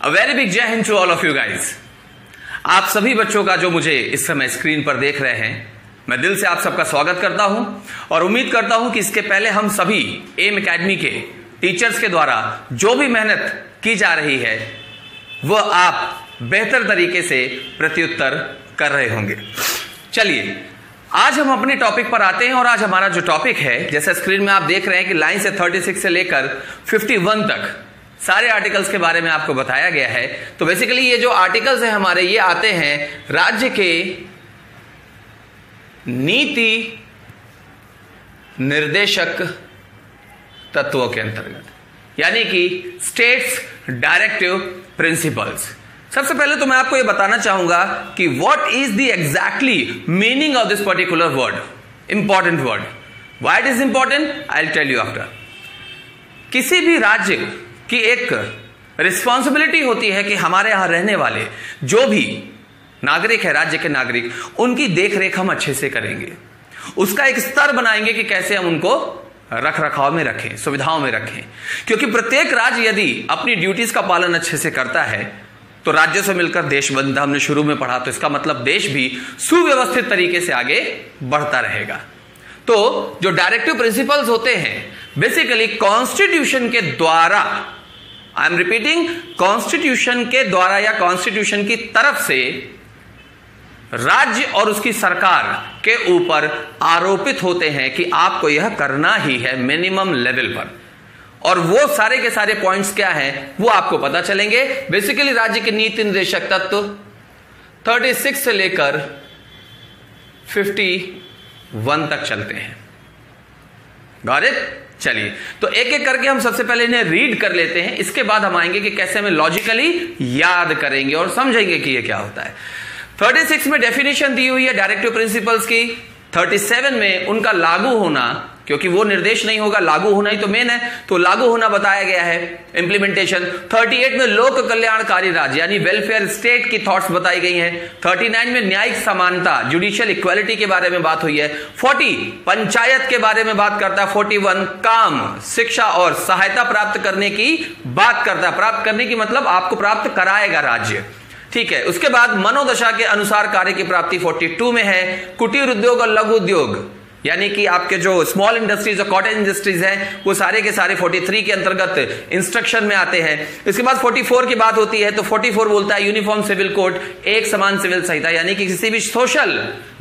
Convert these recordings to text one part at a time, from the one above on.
अ very big जय हिंद to all of you guys. आप सभी बच्चों का जो मुझे इस समय स्क्रीन पर देख रहे हैं, मैं दिल से आप सबका स्वागत करता हूं और उम्मीद करता हूं कि इसके पहले हम सभी एम एकेडमी के टीचर्स के द्वारा जो भी मेहनत की जा रही है वह आप बेहतर तरीके से प्रत्युत्तर कर रहे होंगे। चलिए आज हम अपने टॉपिक पर आते हैं और आज हमारा जो टॉपिक है, जैसे स्क्रीन में आप देख रहे हैं कि लाइन से 36 से लेकर 51 तक सारे आर्टिकल्स के बारे में आपको बताया गया है। तो बेसिकली ये जो आर्टिकल्स हैं हमारे, ये आते हैं राज्य के नीति निर्देशक तत्वों के अंतर्गत, यानी कि स्टेट्स डायरेक्टिव प्रिंसिपल्स। सबसे पहले तो मैं आपको यह बताना चाहूंगा कि what is the exactly meaning of this particular word, important word. Why it is important, I will tell you after. किसी भी राज्य की एक रिस्पॉन्सिबिलिटी होती है कि हमारे यहां रहने वाले जो भी नागरिक है, राज्य के नागरिक, उनकी देखरेख हम अच्छे से करेंगे। उसका एक स्तर बनाएंगे कि कैसे हम उनको रख रखाव में रखें, सुविधाओं में रखें। क्योंकि प्रत्येक राज्य यदि अपनी ड्यूटीज का पालन अच्छे से करता है तो राज्यों से मिलकर देश बनता, हमने शुरू में पढ़ा, तो इसका मतलब देश भी सुव्यवस्थित तरीके से आगे बढ़ता रहेगा। तो जो डायरेक्टिव प्रिंसिपल्स होते हैं बेसिकली कॉन्स्टिट्यूशन के द्वारा, आई एम रिपीटिंग, कॉन्स्टिट्यूशन के द्वारा या कॉन्स्टिट्यूशन की तरफ से राज्य और उसकी सरकार के ऊपर आरोपित होते हैं कि आपको यह करना ही है मिनिमम लेवल पर। और वो सारे के सारे पॉइंट्स क्या हैं वो आपको पता चलेंगे। बेसिकली राज्य के नीति निर्देशक तत्व 36 से लेकर 51 तक चलते हैं। Got it? चलिए तो एक एक करके हम सबसे पहले इन्हें रीड कर लेते हैं, इसके बाद हम आएंगे कि कैसे हमें लॉजिकली याद करेंगे और समझेंगे कि ये क्या होता है। 36 में डेफिनेशन दी हुई है डायरेक्टिव प्रिंसिपल्स की। 37 में उनका लागू होना, क्योंकि वो निर्देश नहीं होगा, लागू होना ही तो मेन है, तो लागू होना बताया गया है, इंप्लीमेंटेशन। 38 में लोक कल्याणकारी राज्य यानी वेलफेयर स्टेट की थॉट्स बताई गई हैं। 39 में न्यायिक समानता, जुडिशियल इक्वालिटी के बारे में बात हुई है। 40 पंचायत के बारे में बात करता है। 41 काम, शिक्षा और सहायता प्राप्त करने की बात करता है। प्राप्त करने की मतलब आपको प्राप्त कराएगा राज्य, ठीक है। उसके बाद मनोदशा के अनुसार कार्य की प्राप्ति 42 में है। कुटीर उद्योग और लघु उद्योग यानी कि आपके जो स्मॉल इंडस्ट्रीज और कॉटेज इंडस्ट्रीज हैं वो सारे के सारे 43 के अंतर्गत इंस्ट्रक्शन में आते हैं। इसके बाद 44 की बात होती है तो 44 बोलता है यूनिफॉर्म सिविल कोड, एक समान सिविल संहिता, यानी कि किसी भी सोशल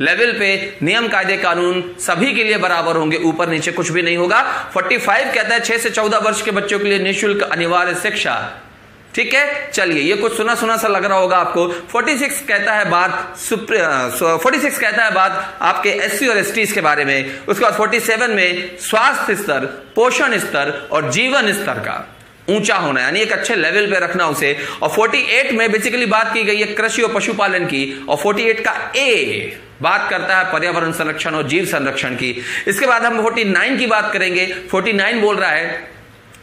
लेवल पे नियम कायदे कानून सभी के लिए बराबर होंगे, ऊपर नीचे कुछ भी नहीं होगा। 45 कहता है 6 से 14 वर्ष के बच्चों के लिए निःशुल्क अनिवार्य शिक्षा, ठीक है। चलिए ये कुछ सुना सुना सा लग रहा होगा आपको। 46 कहता है बात आपके एससी और एसटीज के बारे में। उसके बाद 47 में स्वास्थ्य स्तर, पोषण स्तर और जीवन स्तर का ऊंचा होना, यानी एक अच्छे लेवल पे रखना उसे। और 48 में बेसिकली बात की गई है कृषि और पशुपालन की। और 48 का ए बात करता है पर्यावरण संरक्षण और जीव संरक्षण की। इसके बाद हम 49 की बात करेंगे। 49 बोल रहा है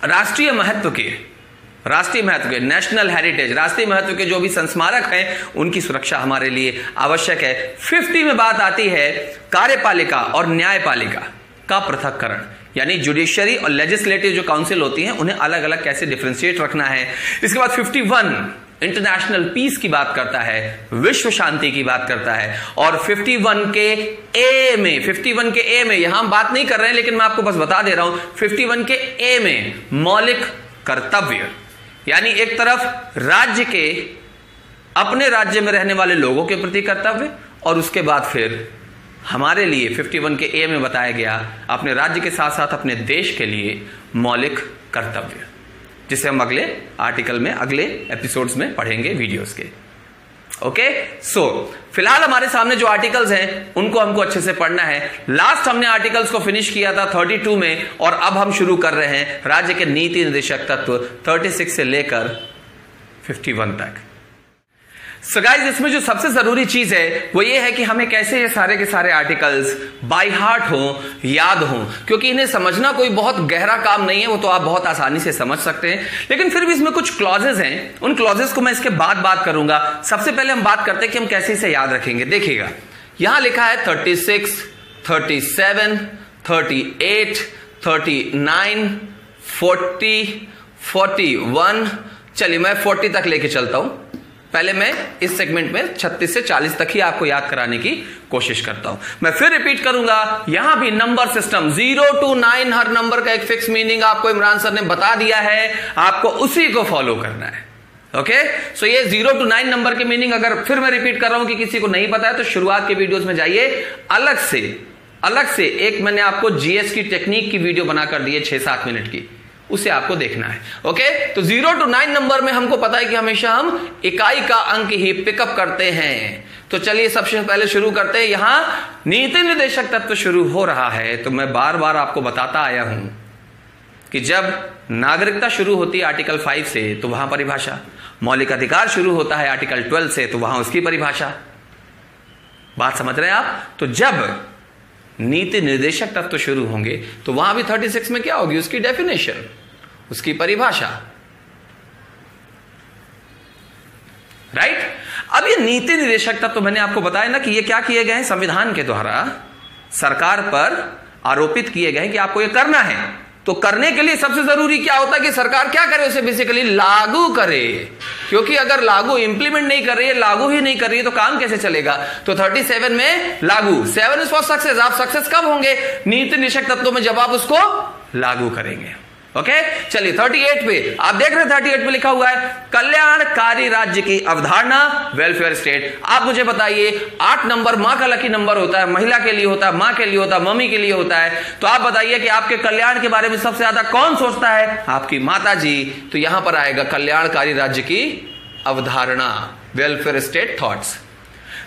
राष्ट्रीय महत्व के नेशनल हेरिटेज, राष्ट्रीय महत्व के जो भी संस्मारक हैं उनकी सुरक्षा हमारे लिए आवश्यक है। 50 में बात आती है कार्यपालिका और न्यायपालिका का पृथक्करण, यानी जुडिशियरी और लेजिस्लेटिव जो काउंसिल होती हैं उन्हें अलग अलग कैसे डिफरेंशिएट रखना है। इसके बाद 51 इंटरनेशनल पीस की बात करता है, विश्व शांति की बात करता है। और 51 के ए में यहां हम बात नहीं कर रहे हैं, लेकिन मैं आपको बस बता दे रहा हूं। 51 के ए में मौलिक कर्तव्य, यानी एक तरफ राज्य के अपने राज्य में रहने वाले लोगों के प्रति कर्तव्य, और उसके बाद फिर हमारे लिए 51 के ए में बताया गया अपने राज्य के साथ साथ अपने देश के लिए मौलिक कर्तव्य, जिसे हम अगले आर्टिकल में, अगले एपिसोड्स में पढ़ेंगे वीडियोस के। ओके, सो फिलहाल हमारे सामने जो आर्टिकल्स हैं उनको हमको अच्छे से पढ़ना है। लास्ट हमने आर्टिकल्स को फिनिश किया था 32 में, और अब हम शुरू कर रहे हैं राज्य के नीति निर्देशक तत्व 36 से लेकर 51 तक। सो गाइस, इसमें जो सबसे जरूरी चीज है वो ये है कि हमें कैसे ये सारे के सारे आर्टिकल्स बाय हार्ट हो, याद हो, क्योंकि इन्हें समझना कोई बहुत गहरा काम नहीं है, वो तो आप बहुत आसानी से समझ सकते हैं। लेकिन फिर भी इसमें कुछ क्लॉजेस हैं, उन क्लॉजेस को मैं इसके बाद बात करूंगा। सबसे पहले हम बात करते हैं कि हम कैसे इसे याद रखेंगे। देखिएगा यहां लिखा है 36, 37, 38, 39, 40, 41, चलिए मैं 40 तक लेके चलता हूं। पहले मैं इस सेगमेंट में 36 से 40 तक ही आपको याद कराने की कोशिश करता हूं। मैं फिर रिपीट करूंगा, यहां भी number system 0 to 9 her number का एक फिक्स मीनिंग आपको इमरान सर ने बता दिया है, आपको उसी को फॉलो करना है। ओके, सो ये 0 to 9 नंबर के मीनिंग अगर फिर मैं रिपीट कर रहा हूं कि किसी को नहीं पता है तो शुरुआत के वीडियोस में जाइए, अलग से एक मैंने आपको जीएस की टेक्निक की वीडियो बनाकर दी है 6-7 मिनट की, उसे आपको देखना है। ओके, तो 0 to 9 नंबर में हमको पता है कि हमेशा हम इकाई का अंक ही पिकअप करते हैं। तो चलिए सबसे पहले शुरू करते हैं। यहां नीति निर्देशक तत्व शुरू हो रहा है, तो मैं बार बार आपको बताता आया हूं कि जब नागरिकता शुरू होती है आर्टिकल 5 से तो वहां परिभाषा, मौलिक अधिकार शुरू होता है आर्टिकल 12 से तो वहां उसकी परिभाषा। बात समझ रहे हैं आप? तो जब नीति निर्देशक तत्व शुरू होंगे तो वहां भी 36 में क्या होगी? उसकी डेफिनेशन, उसकी परिभाषा। राइट? अब ये नीति निर्देशक तत्व मैंने आपको बताया ना कि ये क्या किए गए हैं, संविधान के द्वारा सरकार पर आरोपित किए गए हैं कि आपको ये करना है। तो करने के लिए सबसे जरूरी क्या होता है कि सरकार क्या करे? उसे बेसिकली लागू करे, क्योंकि अगर लागू इंप्लीमेंट नहीं कर रही है, लागू ही नहीं कर रही है तो काम कैसे चलेगा? तो 37 में लागू, 7 इज फॉर सक्सेस। आप सक्सेस कब होंगे? नीति निर्देशक तत्वों में जब आप उसको लागू करेंगे। ओके, चलिए 38 पे आप देख रहे हैं, 38 पे लिखा हुआ है कल्याणकारी राज्य की अवधारणा, वेलफेयर स्टेट। आप मुझे बताइए, 8 नंबर मां का लकी नंबर होता है, महिला के लिए होता है, मां के लिए होता है, मम्मी के लिए होता है। तो आप बताइए कि आपके कल्याण के बारे में सबसे ज्यादा कौन सोचता है? आपकी माता जी। तो यहां पर आएगा कल्याणकारी राज्य की अवधारणा, welfare state thoughts.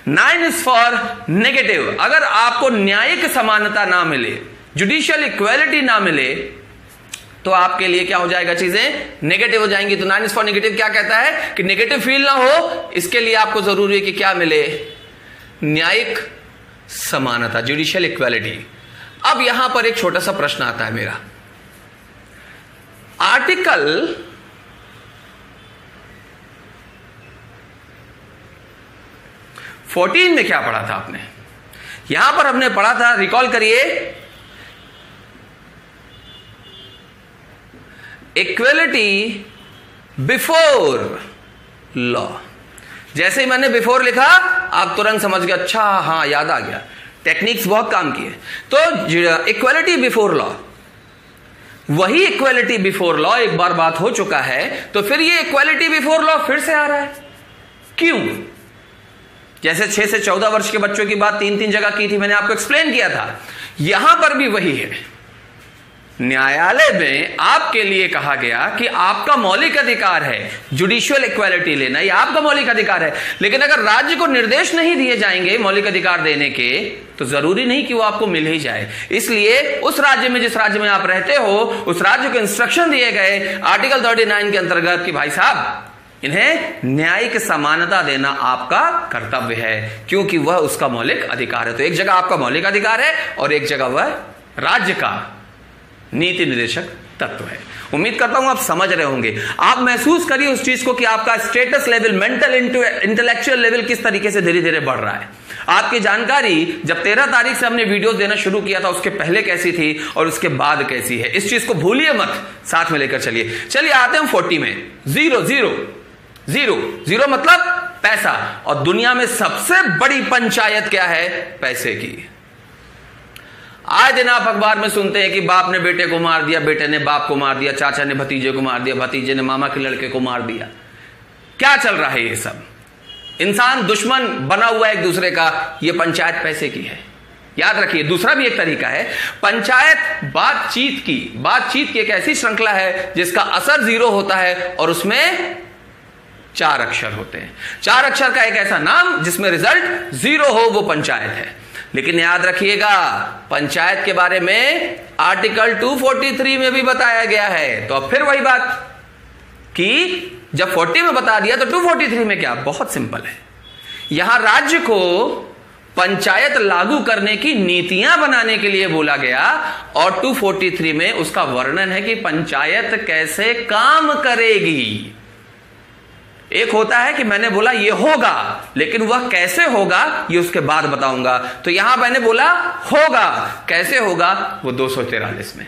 9 is for negative. अगर आपको न्यायिक समानता ना मिले, जुडिशियल इक्वालिटी ना मिले, तो आपके लिए क्या हो जाएगा? चीजें नेगेटिव हो जाएंगी। तो 9 इज फॉर नेगेटिव क्या कहता है कि नेगेटिव फील ना हो, इसके लिए आपको जरूरी है कि क्या मिले? न्यायिक समानता, जुडिशियल इक्वालिटी। अब यहां पर एक छोटा सा प्रश्न आता है मेरा, आर्टिकल 14 में क्या पढ़ा था आपने? यहां पर हमने पढ़ा था, रिकॉल करिए, इक्वलिटी बिफोर लॉ। जैसे ही मैंने बिफोर लिखा आप तुरंत समझ गए, अच्छा हाँ याद आ गया, टेक्निक्स बहुत काम किए। तो इक्वलिटी बिफोर लॉ, वही इक्वलिटी बिफोर लॉ एक बार बात हो चुका है, तो फिर ये इक्वलिटी बिफोर लॉ फिर से आ रहा है। क्यों? जैसे 6 से 14 वर्ष के बच्चों की बात 3 जगह की थी, मैंने आपको एक्सप्लेन किया था, यहां पर भी वही है। न्यायालय में आपके लिए कहा गया कि आपका मौलिक अधिकार है जुडिशियल इक्वालिटी लेना, ये आपका मौलिक अधिकार है। लेकिन अगर राज्य को निर्देश नहीं दिए जाएंगे मौलिक अधिकार देने के, तो जरूरी नहीं कि वो आपको मिल ही जाए। इसलिए उस राज्य में, जिस राज्य में आप रहते हो, उस राज्य को इंस्ट्रक्शन दिए गए आर्टिकल 39 के अंतर्गत कि भाई साहब इन्हें न्यायिक समानता देना आपका कर्तव्य है, क्योंकि वह उसका मौलिक अधिकार है। तो एक जगह आपका मौलिक अधिकार है और एक जगह वह राज्य का नीति निर्देशक तत्व है। उम्मीद करता हूं आप समझ रहे होंगे। आप महसूस करिए उस चीज को कि आपका status level, mental intellectual level किस तरीके से धीरे धीरे बढ़ रहा है। आपकी जानकारी जब 13 तारीख से हमने वीडियोस देना शुरू किया था, उसके पहले कैसी थी और उसके बाद कैसी है, इस चीज को भूलिए मत, साथ में लेकर चलिए। चलिए आते हैं 40 में। 0 मतलब पैसा, और दुनिया में सबसे बड़ी पंचायत क्या है? पैसे की। आए दिन आप अखबार में सुनते हैं कि बाप ने बेटे को मार दिया, बेटे ने बाप को मार दिया, चाचा ने भतीजे को मार दिया, भतीजे ने मामा के लड़के को मार दिया। क्या चल रहा है ये सब? इंसान दुश्मन बना हुआ है एक दूसरे का, ये पंचायत पैसे की है। याद रखिए, दूसरा भी एक तरीका है, पंचायत बातचीत की एक ऐसी श्रृंखला है जिसका असर 0 होता है और उसमें 4 अक्षर होते हैं। 4 अक्षर का एक ऐसा नाम जिसमें रिजल्ट 0 हो, वो पंचायत है। लेकिन याद रखिएगा, पंचायत के बारे में आर्टिकल 243 में भी बताया गया है। तो अब फिर वही बात कि जब 40 में बता दिया तो 243 में क्या? बहुत सिंपल है, यहां राज्य को पंचायत लागू करने की नीतियां बनाने के लिए बोला गया, और 243 में उसका वर्णन है कि पंचायत कैसे काम करेगी। एक होता है कि मैंने बोला ये होगा, लेकिन वह कैसे होगा ये उसके बाद बताऊंगा। तो यहां मैंने बोला होगा, कैसे होगा वो 243 में।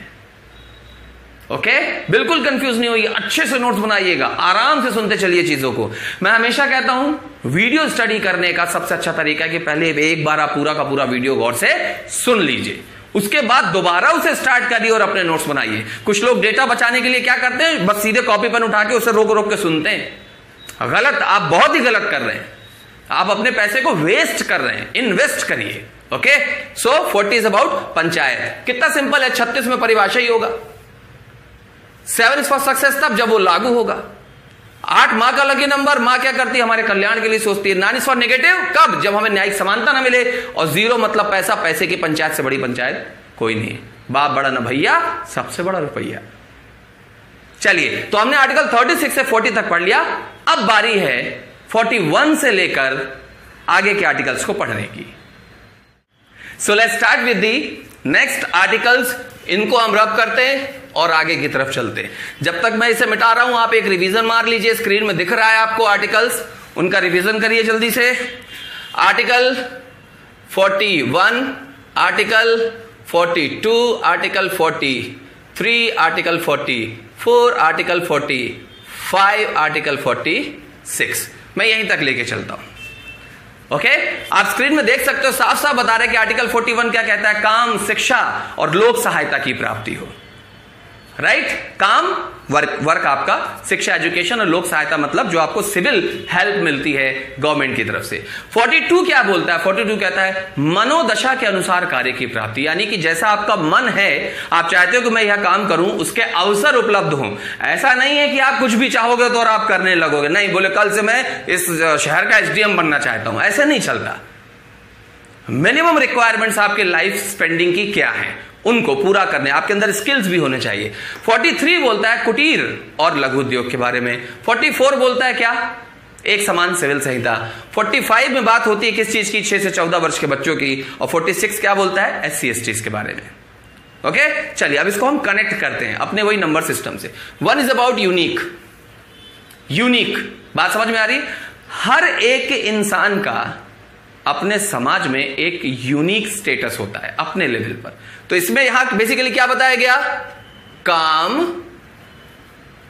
ओके बिल्कुल कंफ्यूज नहीं होइए, अच्छे से नोट्स बनाइएगा, आराम से सुनते चलिए चीजों को। मैं हमेशा कहता हूं वीडियो स्टडी करने का सबसे अच्छा तरीका है कि पहले एक बार आप पूरा का पूरा वीडियो गौर से सुन लीजिए, उसके बाद दोबारा उसे स्टार्ट करिए और अपने नोट्स बनाइए। कुछ लोग डेटा बचाने के लिए क्या करते हैं, बस सीधे कॉपी पेन उठा के उसे रोक रोक के सुनते हैं। गलत, आप बहुत ही गलत कर रहे हैं, आप अपने पैसे को वेस्ट कर रहे हैं, इन्वेस्ट करिए। Okay so 40 is about panchayat. कितना सिंपल है, 36 में परिभाषा ही होगा। 7 इज फॉर सक्सेस तब जब वो लागू होगा। 8 मां का लकी नंबर, मां क्या करती है, हमारे कल्याण के लिए सोचती है। 9 इज फॉर नेगेटिव कब, जब हमें न्यायिक समानता ना मिले। और 0 मतलब पैसा, पैसे की पंचायत से बड़ी पंचायत कोई नहीं। बाप बड़ा न भैया, सबसे बड़ा रुपया। चलिए तो हमने आर्टिकल 36 से 40 तक पढ़ लिया। अब बारी है 41 से लेकर आगे के आर्टिकल्स को पढ़ने की। So let's start with the next articles. इनको हम रब करते हैं और आगे की तरफ चलते हैं। जब तक मैं इसे मिटा रहा हूं आप एक रिवीजन मार लीजिए, स्क्रीन में दिख रहा है आपको आर्टिकल्स, उनका रिवीजन करिए जल्दी से। Article 41, article 42, article 43, article 44, article 45, article 46। मैं यहीं तक लेके चलता हूं। ओके आप स्क्रीन में देख सकते हो, साफ साफ बता रहे कि आर्टिकल 41 क्या कहता है, काम, शिक्षा और लोक सहायता की प्राप्ति हो। राइट काम, वर्क आपका, शिक्षा एजुकेशन, और लोक सहायता मतलब जो आपको सिविल हेल्प मिलती है गवर्नमेंट की तरफ से। 42 क्या बोलता है, 42 कहता है मनोदशा के अनुसार कार्य की प्राप्ति, यानी कि जैसा आपका मन है, आप चाहते हो कि मैं यह काम करूं, उसके अवसर उपलब्ध हों। ऐसा नहीं है कि आप कुछ भी चाहोगे तो और आप करने लगोगे, नहीं बोले कल से मैं इस शहर का SDM बनना चाहता हूं, ऐसे नहीं चलता। मिनिमम रिक्वायरमेंट्स आपके लाइफ स्पेंडिंग की क्या है, उनको पूरा करने, आपके अंदर स्किल्स भी होने चाहिए। 43 बोलता है कुटीर और लघु उद्योग के बारे में। 44 बोलता है क्या, एक समान सिविल संहिता। 45 में बात होती है किस चीज की, 6 से 14 वर्ष के बच्चों की। और 46 क्या बोलता है, SC/ST के बारे में। ओके चलिए अब इसको हम कनेक्ट करते हैं अपने वही नंबर सिस्टम से। 1 इज अबाउट यूनिक। यूनिक बात समझ में आ रही, हर एक इंसान का अपने समाज में एक यूनिक स्टेटस होता है अपने लेवल पर। तो इसमें यहां बेसिकली क्या बताया गया, काम,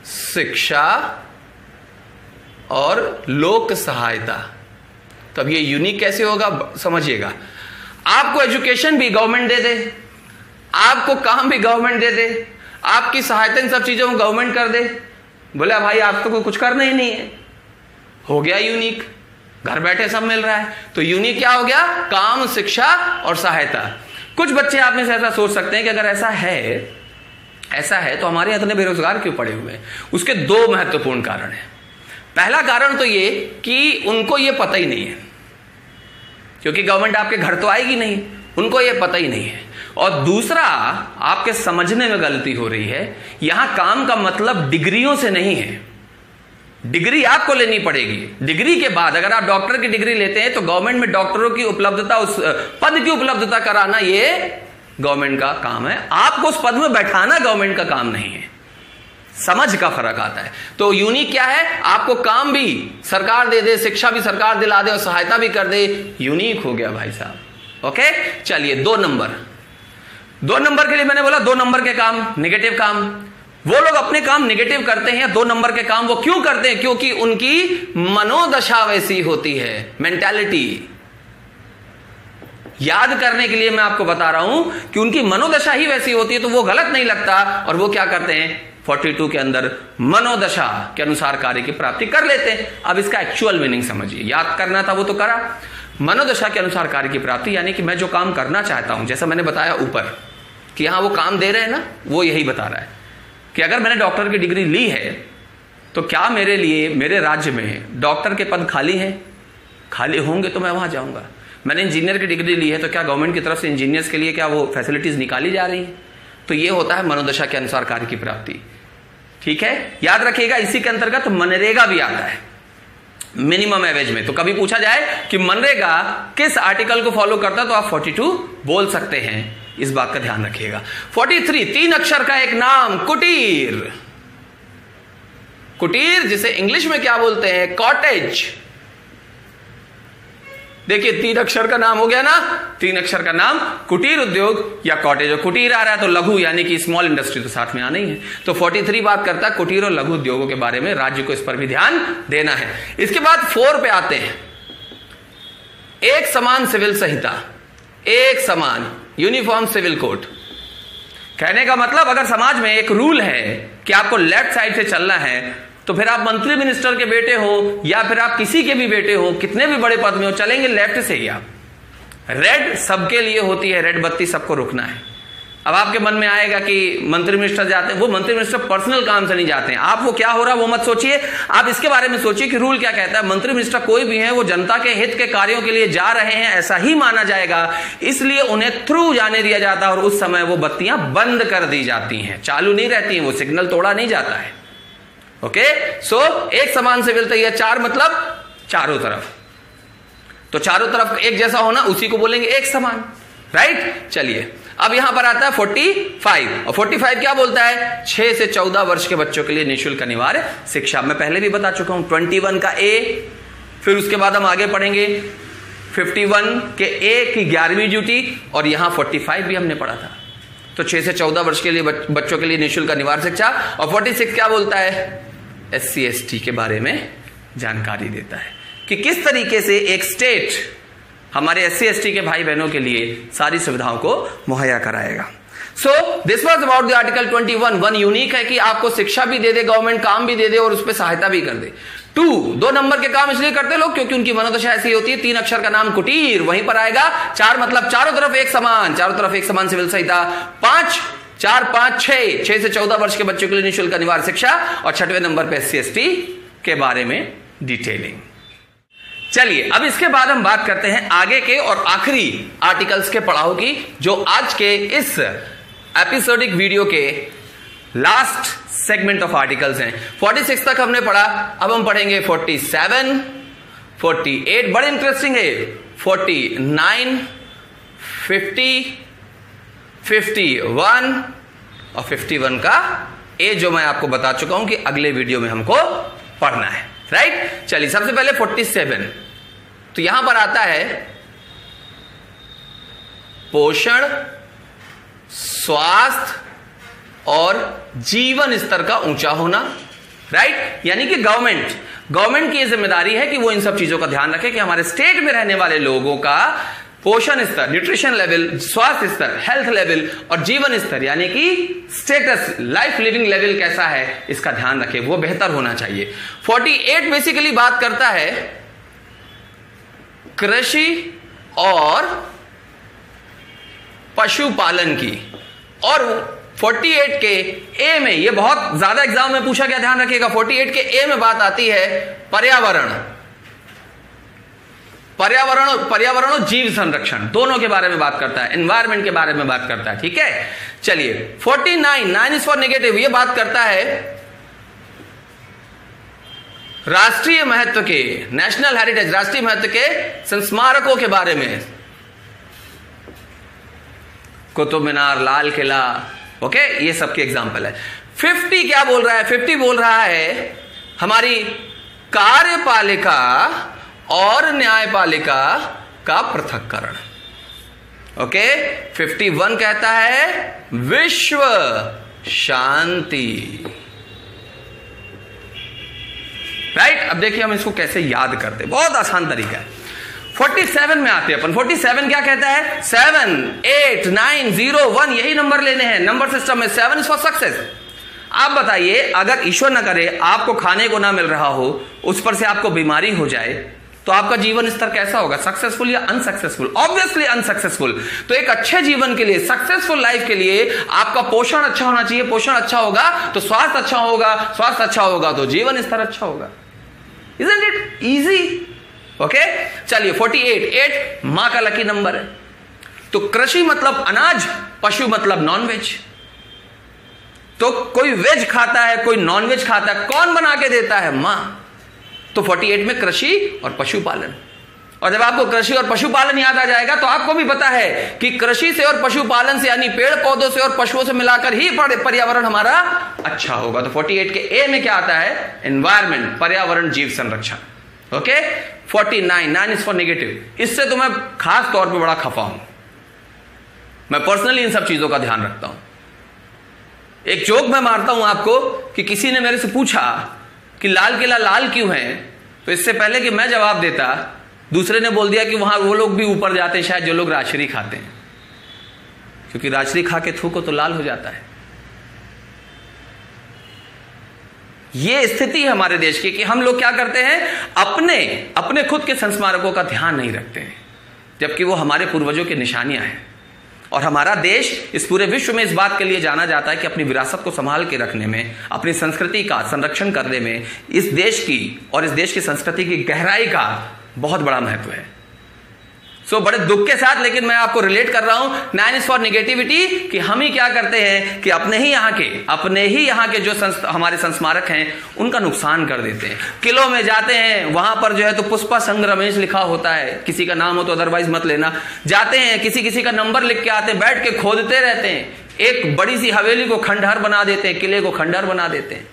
शिक्षा और लोक सहायता। तब ये यूनिक कैसे होगा समझिएगा। आपको एजुकेशन भी गवर्नमेंट दे दे, आपको काम भी गवर्नमेंट दे दे, आपकी सहायता इन सब चीजों में गवर्नमेंट कर दे, बोले भाई आपको कोई कुछ करना ही नहीं है, हो गया यूनिक, घर बैठे सब मिल रहा है। तो यूनिक क्या हो गया, काम, शिक्षा और सहायता। कुछ बच्चे आप में से ऐसा सोच सकते हैं कि अगर ऐसा है तो हमारे यहां इतने बेरोजगार क्यों पड़े हुए हैं। उसके 2 महत्वपूर्ण कारण हैं। पहला कारण तो ये कि उनको ये पता ही नहीं है, क्योंकि गवर्नमेंट आपके घर तो आएगी नहीं, उनको ये पता ही नहीं है। और दूसरा, आपके समझने में गलती हो रही है। यहां काम का मतलब डिग्रियों से नहीं है, डिग्री आपको लेनी पड़ेगी। डिग्री के बाद अगर आप डॉक्टर की डिग्री लेते हैं तो गवर्नमेंट में डॉक्टरों की उपलब्धता, उस पद की उपलब्धता कराना ये गवर्नमेंट का काम है। आपको उस पद में बैठाना गवर्नमेंट का काम नहीं है। समझ का फर्क आता है। तो यूनिक क्या है, आपको काम भी सरकार दे दे, शिक्षा भी सरकार दिला दे और सहायता भी कर दे, यूनिक हो गया भाई साहब। ओके चलिए 2 नंबर के लिए मैंने बोला 2 नंबर के काम, नेगेटिव काम। वो लोग अपने काम नेगेटिव करते हैं, 2 नंबर के काम वो क्यों करते हैं, क्योंकि उनकी मनोदशा वैसी होती है, मेंटालिटी। याद करने के लिए मैं आपको बता रहा हूं कि उनकी मनोदशा ही वैसी होती है, तो वो गलत नहीं लगता। और वो क्या करते हैं, 42 के अंदर मनोदशा के अनुसार कार्य की प्राप्ति कर लेते हैं। अब इसका एक्चुअल मीनिंग समझिए, याद करना था वो तो करा। मनोदशा के अनुसार कार्य की प्राप्ति यानी कि मैं जो काम करना चाहता हूं, जैसा मैंने बताया ऊपर कि यहां वो काम दे रहे हैं ना, वो यही बता रहा है कि अगर मैंने डॉक्टर की डिग्री ली है तो क्या मेरे लिए मेरे राज्य में डॉक्टर के पद खाली हैं, खाली होंगे तो मैं वहां जाऊंगा। मैंने इंजीनियर की डिग्री ली है तो क्या गवर्नमेंट की तरफ से इंजीनियर्स के लिए क्या वो फैसिलिटीज निकाली जा रही हैं। तो ये होता है मनोदशा के अनुसार कार्य की प्राप्ति। ठीक है, याद रखिएगा इसी के अंतर्गत मनरेगा भी आता है, मिनिमम एवरेज में। तो कभी पूछा जाए कि मनरेगा किस आर्टिकल को फॉलो करता है तो आप 42 बोल सकते हैं, इस बात का ध्यान रखिएगा। 43 3 अक्षर का एक नाम, कुटीर। कुटीर जिसे इंग्लिश में क्या बोलते हैं, कॉटेज। देखिए 3 अक्षर का नाम हो गया ना, 3 अक्षर का नाम कुटीर उद्योग या कॉटेज। और कुटीर आ रहा है तो लघु यानी कि स्मॉल इंडस्ट्री तो साथ में आना ही है। तो 43 बात करता है कुटीर और लघु उद्योगों के बारे में, राज्य को इस पर भी ध्यान देना है। इसके बाद 4 पे आते हैं, एक समान सिविल संहिता, एक समान यूनिफॉर्म सिविल कोड। कहने का मतलब अगर समाज में एक रूल है कि आपको लेफ्ट साइड से चलना है, तो फिर आप मंत्री मिनिस्टर के बेटे हो या फिर आप किसी के भी बेटे हो, कितने भी बड़े पद में हो, चलेंगे लेफ्ट से ही आप। रेड सबके लिए होती है, रेड बत्ती सबको रुकना है। अब आपके मन में आएगा कि मंत्री मिनिस्टर जाते हैं, वो मंत्री मिनिस्टर पर्सनल काम से नहीं जाते हैं। आप वो क्या हो रहा है वो मत सोचिए, आप इसके बारे में सोचिए कि रूल क्या कहता है। मंत्री मिनिस्टर कोई भी है वो जनता के हित के कार्यों के लिए जा रहे हैं ऐसा ही माना जाएगा, इसलिए उन्हें थ्रू जाने दिया जाता है और उस समय वो बत्तियां बंद कर दी जाती हैं, चालू नहीं रहती हैं, वो सिग्नल तोड़ा नहीं जाता है। ओके, सो एक समान सिविल तैयार, 4 मतलब चारों तरफ, तो चारों तरफ एक जैसा होना उसी को बोलेंगे एक समान, राइट। चलिए अब यहां पर आता है 45, और 45 क्या बोलता है, 6 से 14 वर्ष के बच्चों के लिए निःशुल्क अनिवार्य शिक्षा। मैं पहले भी बता चुका हूं, 21 का ए, फिर उसके बाद हम आगे पढ़ेंगे 51 के ए की 11वीं ड्यूटी, और यहां 45 भी हमने पढ़ा था। तो 6 से 14 वर्ष के लिए बच्चों के लिए निःशुल्क अनिवार्य शिक्षा। और 46 क्या बोलता है, SC ST के बारे में जानकारी देता है कि किस तरीके से एक स्टेट हमारे SC ST के भाई बहनों के लिए सारी सुविधाओं को मुहैया कराएगा। So this was about the article 21। 1 unique है कि आपको शिक्षा भी दे दे गवर्नमेंट, काम भी दे दे और उस पर सहायता भी कर दे। 2 नंबर के काम इसलिए करते लोग क्योंकि उनकी मनोदशा ऐसी होती है। 3 अक्षर का नाम कुटीर, वहीं पर आएगा। 4 मतलब चारों तरफ एक समान, चारों तरफ एक समान सिविल संहिता। 5 4 5 6 से 14 वर्ष के बच्चों के लिए निःशुल्क अनिवार्य शिक्षा, और 6वें नंबर पे SC ST के बारे में डिटेलिंग। चलिए अब इसके बाद हम बात करते हैं आगे के और आखिरी आर्टिकल्स के पड़ाव की, जो आज के इस एपिसोडिक वीडियो के लास्ट सेगमेंट ऑफ आर्टिकल्स हैं। 46 तक हमने पढ़ा, अब हम पढ़ेंगे 47, 48 बड़े इंटरेस्टिंग है, 49, 50, 51 और 51 का ए, जो मैं आपको बता चुका हूं कि अगले वीडियो में हमको पढ़ना है, राइट। चलिए सबसे पहले 47, तो यहां पर आता है पोषण, स्वास्थ्य और जीवन स्तर का ऊंचा होना, राइट। यानी कि गवर्नमेंट की यह जिम्मेदारी है कि वो इन सब चीजों का ध्यान रखे कि हमारे स्टेट में रहने वाले लोगों का पोषण स्तर, न्यूट्रिशन लेवल, स्वास्थ्य स्तर, हेल्थ लेवल और जीवन स्तर यानी कि स्टेटस, लाइफ लिविंग लेवल कैसा है, इसका ध्यान रखे, वो बेहतर होना चाहिए। 48 बेसिकली बात करता है कृषि और पशुपालन की, और 48 के ए में, ये बहुत ज्यादा एग्जाम में पूछा गया, ध्यान रखिएगा। 48 के ए में बात आती है पर्यावरण और जीव संरक्षण, दोनों के बारे में बात करता है, एनवायरमेंट के बारे में बात करता है, ठीक है। चलिए 49, 9 इज फॉर नेगेटिव, ये बात करता है राष्ट्रीय महत्व के, नेशनल हेरिटेज, राष्ट्रीय महत्व के संस्मारकों के बारे में, कुतुब मीनार, लाल किला, ओके, ये सबके एग्जाम्पल है। 50 क्या बोल रहा है, 50 बोल रहा है हमारी कार्यपालिका और न्यायपालिका का पृथक्करण, ओके। 51 कहता है विश्व शांति, राइट। अब देखिए हम इसको कैसे याद करते, बहुत आसान तरीका है। 47 में आते हैं अपन। 47 क्या कहता है, 7 8 9 0 1 यही नंबर लेने हैं, नंबर सिस्टम में 7 इज फॉर सक्सेस। आप बताइए अगर ईश्वर न करे आपको खाने को ना मिल रहा हो, उस पर से आपको बीमारी हो जाए, तो आपका जीवन स्तर कैसा होगा, सक्सेसफुल या अनसक्सेसफुल? Obviously unsuccessful. तो एक अच्छे जीवन के लिए, सक्सेसफुल लाइफ के लिए आपका पोषण अच्छा होना चाहिए, पोषण अच्छा होगा तो स्वास्थ्य अच्छा होगा, स्वास्थ्य अच्छा होगा तो जीवन स्तर अच्छा होगा। Isn't it easy? ओके, चलिए 48 मां का लकी नंबर है। तो कृषि मतलब अनाज, पशु मतलब नॉनवेज। तो कोई वेज खाता है, कोई नॉनवेज खाता है, कौन बना के देता है, मां। तो 48 में कृषि और पशुपालन। और जब आपको कृषि और पशुपालन याद आ जाएगा तो आपको भी पता है कि कृषि से और पशुपालन से यानी पेड़ पौधों से और पशुओं से मिलाकर ही पर्यावरण हमारा अच्छा होगा। तो 48 के ए में क्या आता है, एनवायरमेंट, पर्यावरण, जीव संरक्षण, ओके। 49, 9 is for negative. इससे तो मैं खास तौर पे बड़ा खफा हूं। मैं पर्सनली इन सब चीजों का ध्यान रखता हूं। एक जोक मैं मारता हूं आपको कि किसी ने मेरे से पूछा कि लाल किला लाल क्यों है, तो इससे पहले कि मैं जवाब देता, दूसरे ने बोल दिया कि वहां वो लोग भी ऊपर जाते हैं शायद जो लोग राजश्री खाते हैं, क्योंकि राजश्री खा के थूको तो लाल हो जाता है। ये स्थिति है हमारे देश की कि हम लोग क्या करते हैं, अपने खुद के संस्मारकों का ध्यान नहीं रखते हैं, जबकि वो हमारे पूर्वजों की निशानियां हैं। और हमारा देश इस पूरे विश्व में इस बात के लिए जाना जाता है कि अपनी विरासत को संभाल के रखने में, अपनी संस्कृति का संरक्षण करने में इस देश की और इस देश की संस्कृति की गहराई का बहुत बड़ा महत्व है। सो बड़े दुख के साथ लेकिन मैं आपको रिलेट कर रहा हूं 9 इज फॉर नेगेटिविटी, कि हम ही क्या करते हैं कि अपने ही यहाँ के जो हमारे संस्मारक हैं उनका नुकसान कर देते हैं। किलों में जाते हैं, वहां पर जो है तो पुष्पा संग रमेश लिखा होता है, किसी का नाम हो तो अदरवाइज मत लेना। जाते हैं, किसी का नंबर लिख के आते हैं, बैठ के खोदते रहते हैं, एक बड़ी सी हवेली को खंडहर बना देते हैं, किले को खंडहर बना देते हैं।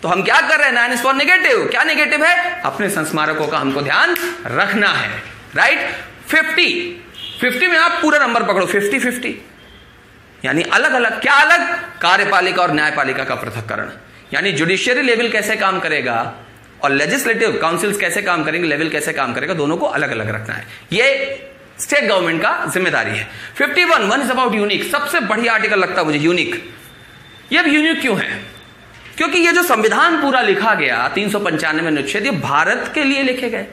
तो हम क्या कर रहे हैं, 9 इज फॉर नेगेटिव। क्या नेगेटिव है? अपने संस्मारकों का हमको ध्यान रखना है, राइट। 50 में आप पूरा नंबर पकड़ो, 50-50 यानी अलग अलग। क्या अलग? कार्यपालिका और न्यायपालिका का पृथक्करण, यानी जुडिशियरी लेवल कैसे काम करेगा और लेजिस्लेटिव काउंसिल्स कैसे काम करेंगे, लेवल कैसे काम करेगा, दोनों को अलग अलग रखना है। ये स्टेट गवर्नमेंट का जिम्मेदारी है। 51 इज अबाउट यूनिक। सबसे बढ़िया आर्टिकल लगता है मुझे यूनिक। ये अब यूनिक क्यों है? क्योंकि ये जो संविधान पूरा लिखा गया 395 अनुच्छेद, ये भारत के लिए लिखे गए,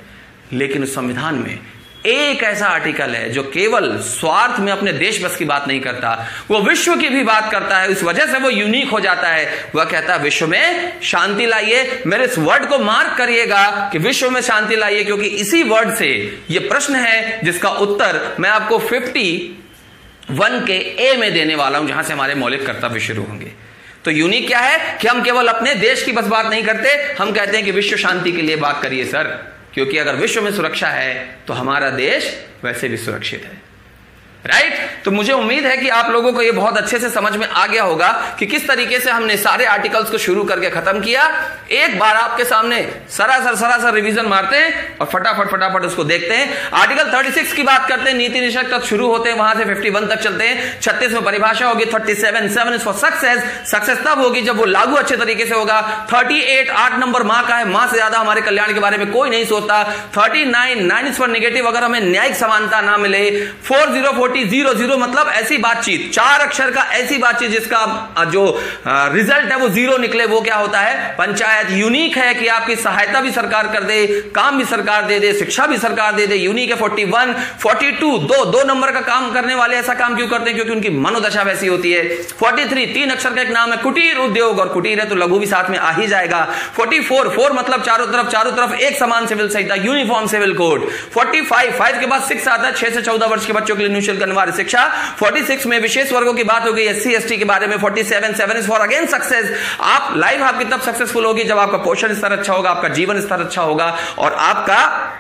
लेकिन उस संविधान में एक ऐसा आर्टिकल है जो केवल स्वार्थ में अपने देश बस की बात नहीं करता, वो विश्व की भी बात करता है। इस वजह से वो यूनिक हो जाता है। वह कहता है विश्व में शांति लाइए। मेरे इस वर्ड को मार्क करिएगा कि विश्व में शांति लाइए, क्योंकि इसी वर्ड से ये प्रश्न है जिसका उत्तर मैं आपको 51 के ए में देने वाला हूं, जहां से हमारे मौलिक कर्तव्य शुरू होंगे। तो यूनिक क्या है कि हम केवल अपने देश की बस बात नहीं करते, हम कहते हैं कि विश्व शांति के लिए बात करिए सर, क्योंकि अगर विश्व में सुरक्षा है तो हमारा देश वैसे भी सुरक्षित है, राइट। तो मुझे उम्मीद है कि आप लोगों को यह बहुत अच्छे से समझ में आ गया होगा कि किस तरीके से हमने सारे आर्टिकल्स को शुरू करके खत्म किया। एक बार आपके सामने सरासर रिवीजन मारते हैं और फटाफट उसको देखते हैं। आर्टिकल 36 की बात करते हैं, नीति निषेध तक शुरू होते हैं, वहां से 51 तक चलते हैं। 36 में परिभाषा होगी। 37 इज फॉर सक्सेस तब होगी जब वो लागू अच्छे तरीके से होगा। 38 8 नंबर मां का है, मां से ज्यादा हमारे कल्याण के बारे में कोई नहीं सोचता। 39 9 इज फॉर नेगेटिव, अगर हमें न्यायिक समानता ना मिले। 40 मतलब ऐसी बातचीत, 4 अक्षर का ऐसी बातचीत जिसका जो रिजल्ट है वो 0 निकले, वो क्या होता है? पंचायत। यूनिक है कि आपकी सहायता भी सरकार कर दे, काम भी सरकार दे दे, शिक्षा भी सरकार दे दे। यूनिक है। 41 42 दो नंबर का काम करने वाले ऐसा काम क्यों करते हैं? क्योंकि उनकी मनोदशा वैसी होती है। 43 3 अक्षर का एक नाम है, कुटीर उद्योग, और कुटीर है तो लघु भी साथ में आ ही जाएगा। 44 4 मतलब चारों तरफ एक समान सिविल संहिता, यूनिफॉर्म सिविल कोड। 45 5 के बाद 6 आता है, 6 से 14 वर्ष के बच्चों के लिए निःशुल्क अनिवार्य शिक्षा। 46 में विशेष वर्गों की बात हो गई, SC ST के बारे में। 47 7 इज फॉर अगेन सक्सेस। आप लाइफ आपकी तब सक्सेसफुल होगी जब आपका पोषण स्तर अच्छा होगा, आपका जीवन स्तर अच्छा होगा और आपका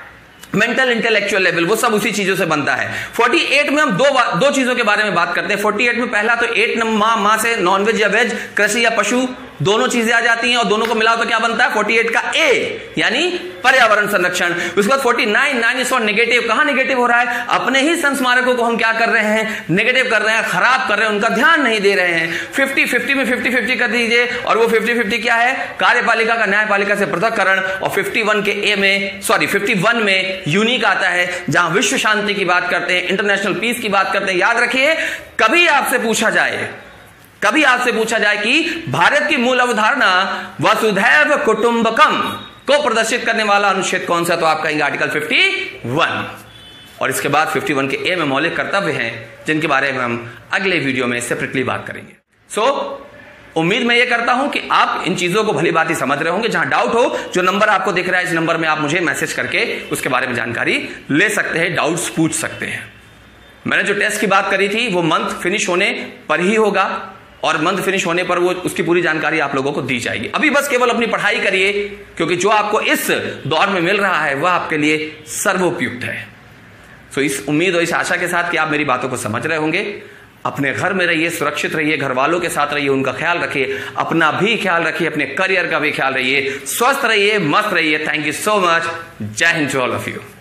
मेंटल इंटेलेक्चुअल लेवल, वो सब उसी चीजों से बनता है। 48 में हम दो चीजों के बारे में बात करते हैं। 48 में पहला तो 8 मां से नॉनवेज या वेज, कृषि या पशु, दोनों चीजें आ जाती हैं और दोनों को मिलाओ तो क्या बनता है? 48 का ए यानी पर्यावरण संरक्षण। उसके बाद 49 9 इज फॉर नेगेटिव। कहां नेगेटिव हो रहा है? अपने ही संस्मारकों को हम क्या कर रहे हैं? नेगेटिव कर रहे हैं, खराब कर रहे हैं, उनका ध्यान नहीं दे रहे हैं। 50 में 50 कर दीजिए, और वो 50 क्या है? कार्यपालिका का न्यायपालिका से पृथक्करण। और 51 में यूनिक आता है, जहां विश्व शांति की बात करते हैं, इंटरनेशनल पीस की बात करते हैं। याद रखिए, कभी आपसे पूछा जाए कि भारत की मूल अवधारणा वसुधैव कुटुंबकम को प्रदर्शित करने वाला अनुच्छेद कौन सा, तो आप कहेंगे आर्टिकल 51। और इसके बाद 51 के ए में मौलिक कर्तव्य हैं, जिनके बारे में हम अगले वीडियो में सेपरेटली बात करेंगे। उम्मीद मैं ये करता हूं कि आप इन चीजों को भली भांति समझ रहे होंगे। जहां डाउट हो, जो नंबर आपको दिख रहा है इस नंबर में आप मुझे मैसेज करके उसके बारे में जानकारी ले सकते हैं, डाउट्स पूछ सकते हैं। मैंने जो टेस्ट की बात करी थी वो मंथ फिनिश होने पर ही होगा, और मंथ फिनिश होने पर वो उसकी पूरी जानकारी आप लोगों को दी जाएगी। अभी बस केवल अपनी पढ़ाई करिए, क्योंकि जो आपको इस दौर में मिल रहा है वह आपके लिए सर्वोपयुक्त है। इस उम्मीद और इस आशा के साथ कि आप मेरी बातों को समझ रहे होंगे, अपने घर में रहिए, सुरक्षित रहिए, घर वालों के साथ रहिए, उनका ख्याल रखिए, अपना भी ख्याल रखिए, अपने करियर का भी ख्याल रहिए, स्वस्थ रहिए, मस्त रहिए। Thank you so much. जय हिंद टू ऑल ऑफ यू।